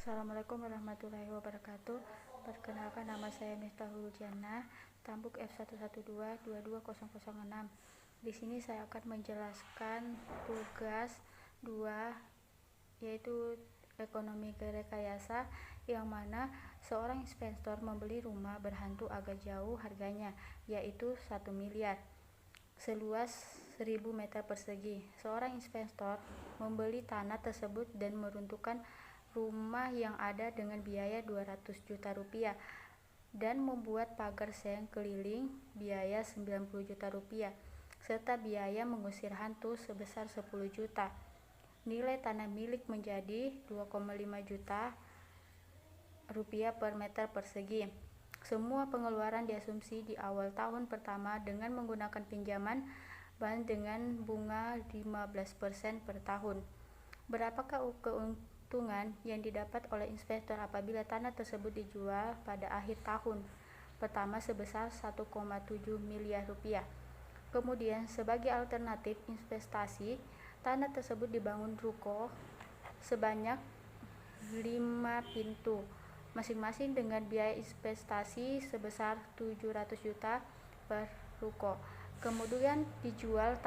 Assalamualaikum warahmatullahi wabarakatuh. Perkenalkan, nama saya Miftahul Jannah, Tambuk F112222006. Di sini saya akan menjelaskan tugas 2, yaitu ekonomi rekayasa, yang mana seorang investor membeli rumah berhantu agak jauh harganya, yaitu 1 miliar, seluas 1000 meter persegi. Seorang investor membeli tanah tersebut dan meruntuhkan rumah yang ada dengan biaya 200 juta rupiah dan membuat pagar seng keliling biaya 90 juta rupiah serta biaya mengusir hantu sebesar 10 juta. Nilai tanah milik menjadi 2,5 juta rupiah per meter persegi. Semua pengeluaran diasumsi di awal tahun pertama dengan menggunakan pinjaman bank dengan bunga 15% per tahun. Berapakah keuntungan yang didapat oleh investor apabila tanah tersebut dijual pada akhir tahun pertama sebesar 1,7 miliar rupiah? Kemudian, sebagai alternatif investasi, tanah tersebut dibangun ruko sebanyak 5 pintu, masing-masing dengan biaya investasi sebesar 700 juta per ruko. Kemudian dijual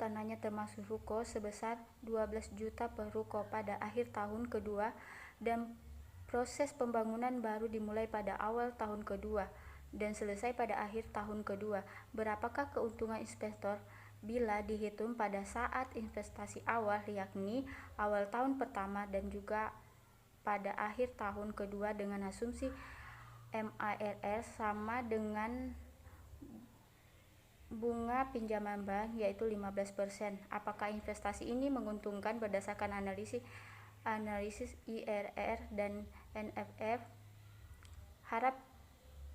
tanahnya termasuk ruko sebesar 12 juta per ruko pada akhir tahun kedua, dan proses pembangunan baru dimulai pada awal tahun kedua dan selesai pada akhir tahun kedua. Berapakah keuntungan investor bila dihitung pada saat investasi awal, yakni awal tahun pertama dan juga pada akhir tahun kedua dengan asumsi MARR sama dengan bunga pinjaman bank, yaitu 15%. Apakah investasi ini menguntungkan berdasarkan analisis IRR dan NFF? Harap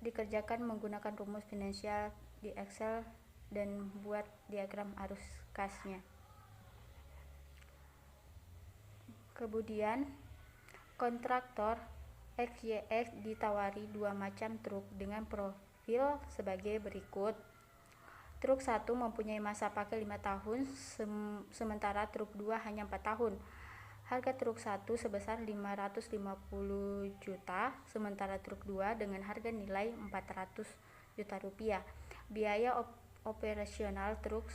dikerjakan menggunakan rumus finansial di Excel dan buat diagram arus kasnya. Kemudian, kontraktor XYX ditawari 2 macam truk dengan profil sebagai berikut. Truk 1 mempunyai masa pakai 5 tahun, sementara truk 2 hanya 4 tahun. Harga truk 1 sebesar 550 juta, sementara truk 2 dengan harga nilai 400 juta rupiah. Biaya operasional truk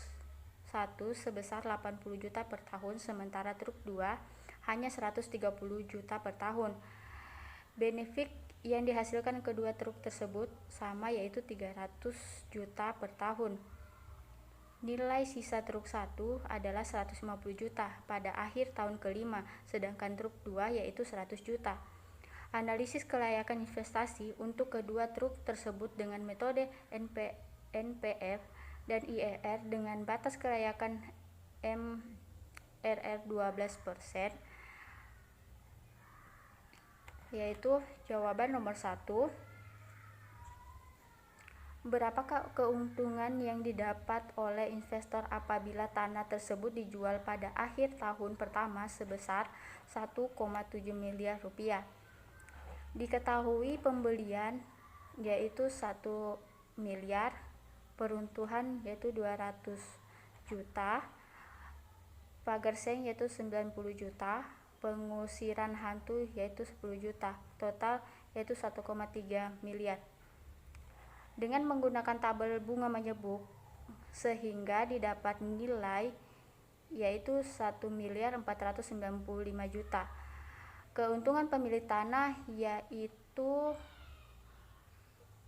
1 sebesar 80 juta per tahun, sementara truk 2 hanya 130 juta per tahun. Benefit yang dihasilkan kedua truk tersebut sama, yaitu 300 juta per tahun. Nilai sisa truk 1 adalah 150 juta pada akhir tahun kelima, sedangkan truk 2 yaitu 100 juta. Analisis kelayakan investasi untuk kedua truk tersebut dengan metode NPF dan IRR dengan batas kelayakan MRR 12%, yaitu jawaban nomor 1. Berapakah keuntungan yang didapat oleh investor apabila tanah tersebut dijual pada akhir tahun pertama sebesar 1,7 miliar rupiah? Diketahui pembelian yaitu 1 miliar, peruntuhan yaitu 200 juta, pagar seng yaitu 90 juta, pengusiran hantu yaitu 10 juta, total yaitu 1,3 miliar. Dengan menggunakan tabel bunga menyebut, sehingga didapat nilai yaitu 1.495 juta. Keuntungan pemilik tanah yaitu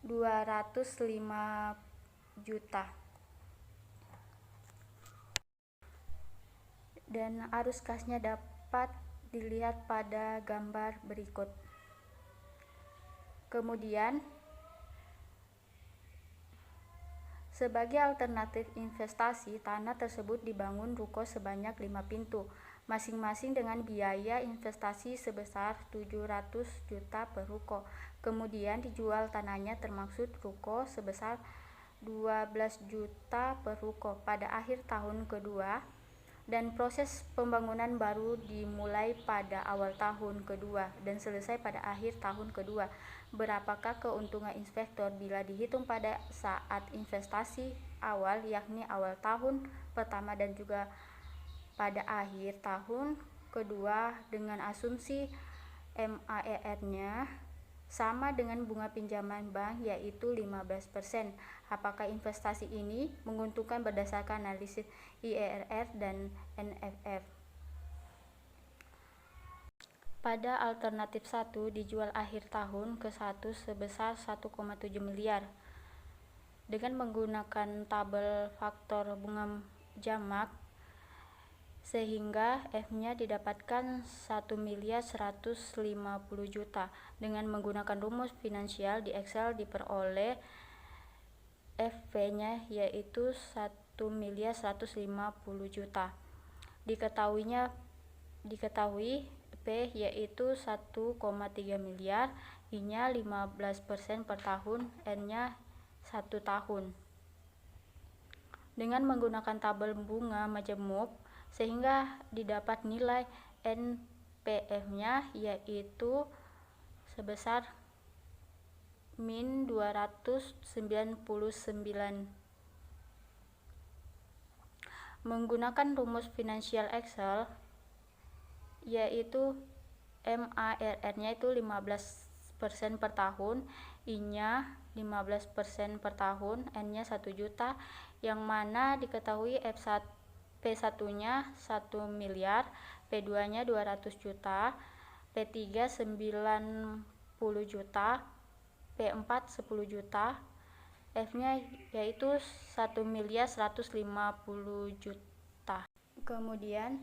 205 juta. Dan arus kasnya dapat dilihat pada gambar berikut. Kemudian, sebagai alternatif investasi, tanah tersebut dibangun ruko sebanyak 5 pintu, masing-masing dengan biaya investasi sebesar 700 juta per ruko. Kemudian dijual tanahnya termasuk ruko sebesar 12 juta per ruko pada akhir tahun kedua, dan proses pembangunan baru dimulai pada awal tahun kedua dan selesai pada akhir tahun kedua. Berapakah keuntungan investor bila dihitung pada saat investasi awal, yakni awal tahun pertama dan juga pada akhir tahun kedua dengan asumsi MAER-nya sama dengan bunga pinjaman bank yaitu 15%. Apakah investasi ini menguntungkan berdasarkan analisis IRR dan NFR? Pada alternatif 1 dijual akhir tahun ke 1 sebesar 1,7 miliar. Dengan menggunakan tabel faktor bunga jamak sehingga F-nya didapatkan 1.150 juta. Dengan menggunakan rumus finansial di Excel diperoleh FP-nya yaitu 1.150 juta. Diketahui P yaitu 1,3 miliar, I-nya 15% per tahun, N-nya 1 tahun. Dengan menggunakan tabel bunga majemuk sehingga didapat nilai NPF-nya yaitu sebesar min 299. Menggunakan rumus finansial Excel yaitu MAER-nya itu 15% per tahun, I-nya 15% per tahun, N-nya 1 juta, yang mana diketahui P1-nya 1 miliar, P2-nya 200 juta, P3 90 juta, P4 10 juta, F-nya yaitu 1.150 juta. Kemudian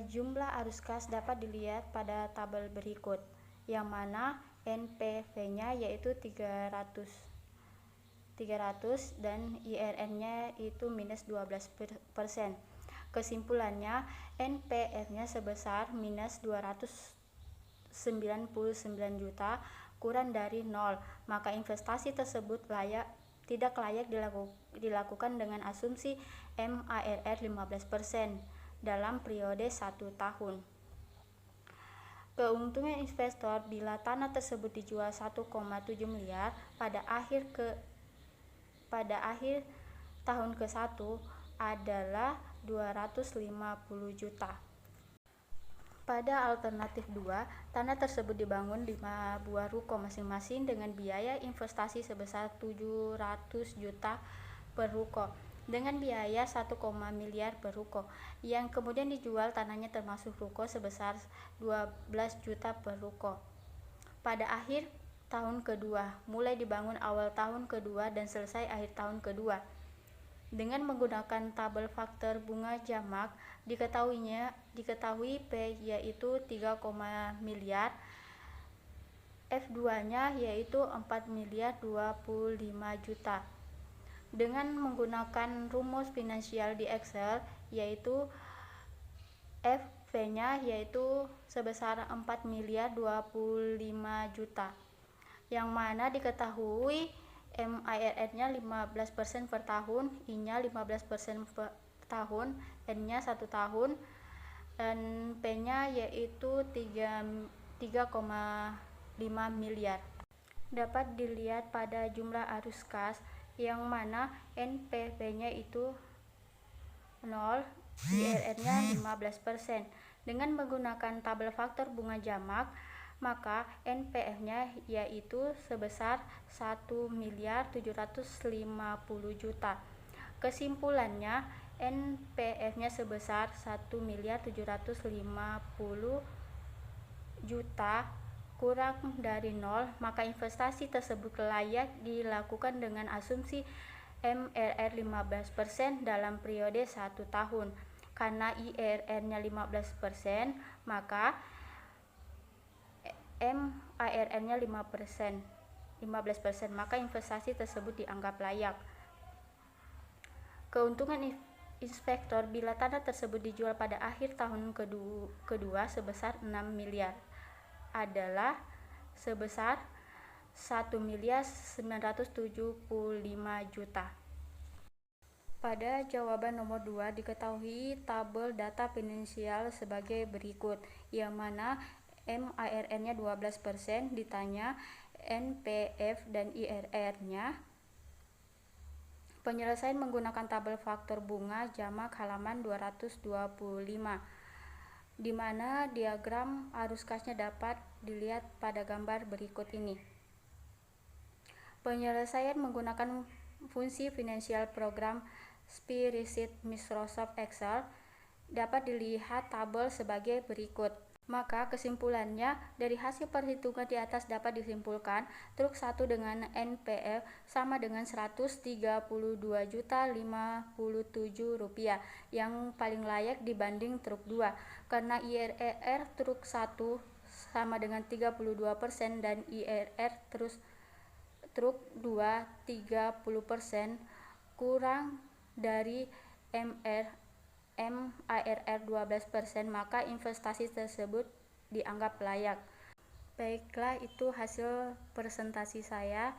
jumlah arus kas dapat dilihat pada tabel berikut, yang mana NPV-nya yaitu 300 dan IRR-nya itu minus 12%. Kesimpulannya, NPF-nya sebesar minus 299 juta kurang dari 0, maka investasi tersebut tidak layak dilakukan dengan asumsi MAER 15% dalam periode 1 tahun. Keuntungan investor bila tanah tersebut dijual 1,7 miliar pada akhir tahun ke-1 adalah 250 juta. Pada alternatif 2, tanah tersebut dibangun 5 buah ruko masing-masing dengan biaya investasi sebesar 700 juta per ruko, dengan biaya 1, miliar per ruko, yang kemudian dijual tanahnya termasuk ruko sebesar 12 juta per ruko. Pada akhir tahun kedua, mulai dibangun awal tahun kedua dan selesai akhir tahun kedua. Dengan menggunakan tabel faktor bunga jamak, diketahui P yaitu 3, miliar, F2-nya yaitu 4 miliar 25 juta. Dengan menggunakan rumus finansial di Excel yaitu FP-nya yaitu sebesar 4 miliar 25 juta, yang mana diketahui MAER-nya 15% per tahun, I-nya 15% per tahun, N-nya 1 tahun, dan P-nya yaitu 3,5 miliar. Dapat dilihat pada jumlah arus kas, yang mana NPV-nya itu 0, IRR-nya 15%. Dengan menggunakan tabel faktor bunga jamak, maka NPF-nya yaitu sebesar 1 miliar 750 juta. Kesimpulannya, NPF-nya sebesar 1 miliar 750 juta kurang dari 0, maka investasi tersebut layak dilakukan dengan asumsi MRR 15% dalam periode 1 tahun. Karena IRR-nya 15%, maka MAER-nya 15%, maka investasi tersebut dianggap layak. Keuntungan investor bila tanah tersebut dijual pada akhir tahun kedua sebesar 6 miliar adalah sebesar 1 miliar 975 juta. Pada jawaban nomor 2 diketahui tabel data finansial sebagai berikut, yang mana MAER-nya 12%, ditanya NPF dan IRR-nya. Penyelesaian menggunakan tabel faktor bunga jamak halaman 225, di mana diagram arus kasnya dapat dilihat pada gambar berikut ini. Penyelesaian menggunakan fungsi finansial program spreadsheet Microsoft Excel dapat dilihat tabel sebagai berikut. Maka kesimpulannya dari hasil perhitungan di atas dapat disimpulkan truk 1 dengan NPL sama dengan Rp132.057 yang paling layak dibanding truk 2 karena IRR truk 1 sama dengan 32% dan IRR truk 2 30% kurang dari MIRR 12%, maka investasi tersebut dianggap layak. Baiklah, itu hasil presentasi saya.